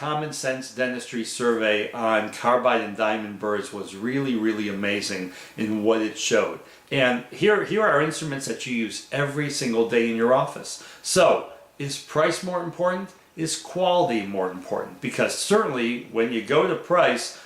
common sense dentistry survey on carbide and diamond burrs was really, really amazing in what it showed. And here are instruments that you use every single day in your office. So, is price more important? Is quality more important? Because certainly when you go to price,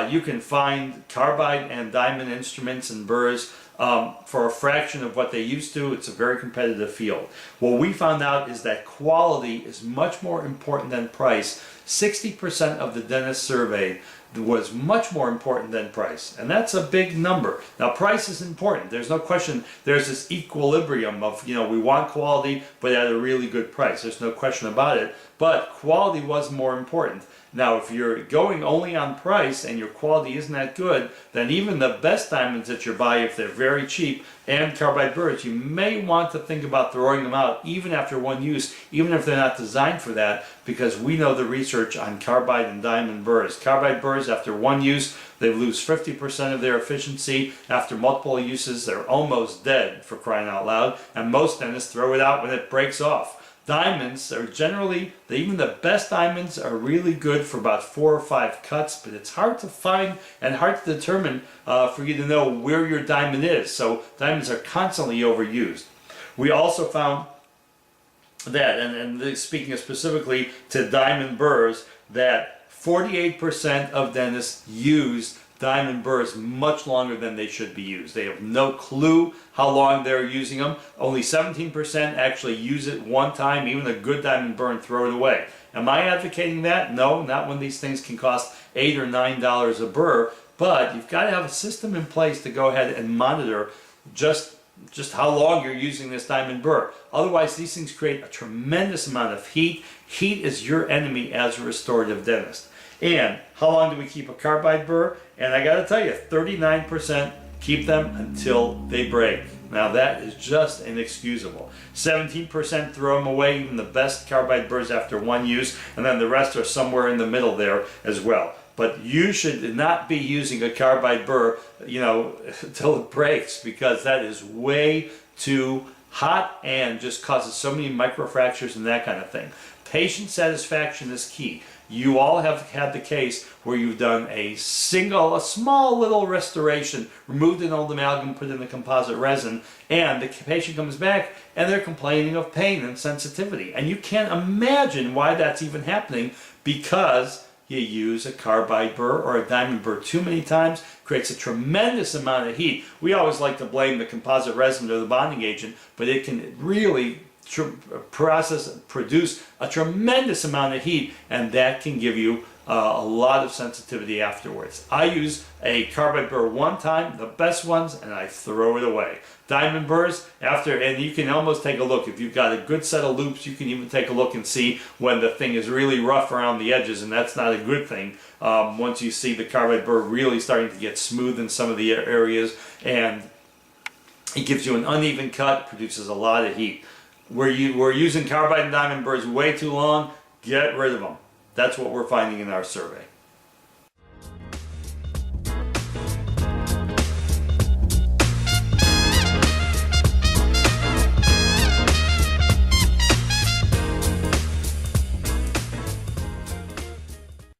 you can find carbide and diamond instruments and burrs for a fraction of what they used to. It's a very competitive field. What we found out is that quality is much more important than price. 60% of the dentists surveyed was much more important than price, and that's a big number. Now, price is important. There's no question. There's this equilibrium of, we want quality but at a really good price. There's no question about it, but quality was more important. Now, if you're going only on price and your quality isn't that good, then even the best diamonds that you buy, if they're very cheap, and carbide burrs, you may want to think about throwing them out even after one use, even if they're not designed for that, because we know the research on carbide and diamond burrs. Carbide burrs, after one use, they lose 50% of their efficiency. After multiple uses, they're almost dead, for crying out loud, and most dentists throw it out when it breaks off. Diamonds are generally, even the best diamonds are really good for about 4 or 5 cuts, but it's hard to find and hard to determine for you to know where your diamond is. So diamonds are constantly overused. We also found that, and speaking specifically to diamond burrs, that 48% of dentists use diamond burrs much longer than they should be used. They have no clue how long they're using them. Only 17% actually use it one time, even a good diamond burr, and throw it away. Am I advocating that? No, not when these things can cost $8 or $9 a burr, but you've got to have a system in place to go ahead and monitor just how long you're using this diamond burr. Otherwise, these things create a tremendous amount of heat. Heat is your enemy as a restorative dentist. And how long do we keep a carbide burr? And I got to tell you, 39% keep them until they break. Now that is just inexcusable. 17% throw them away, even the best carbide burrs, after one use, and then the rest are somewhere in the middle there as well. But you should not be using a carbide burr, until it breaks, because that is way too hot and just causes so many microfractures and that kind of thing. Patient satisfaction is key. You all have had the case where you've done a small little restoration, removed an old amalgam, put in the composite resin, and the patient comes back and they're complaining of pain and sensitivity. And you can't imagine why that's even happening, because you use a carbide burr or a diamond burr too many times, creates a tremendous amount of heat. We always like to blame the composite resin or the bonding agent, but it can really produce a tremendous amount of heat, and that can give you a lot of sensitivity afterwards. I use a carbide burr one time, the best ones, and I throw it away. Diamond burrs, and you can almost take a look. If you've got a good set of loops, you can even take a look and see when the thing is really rough around the edges, and that's not a good thing. Once you see the carbide burr really starting to get smooth in some of the areas, and it gives you an uneven cut, produces a lot of heat. We're using carbide and diamond burrs way too long, get rid of them. That's what we're finding in our survey.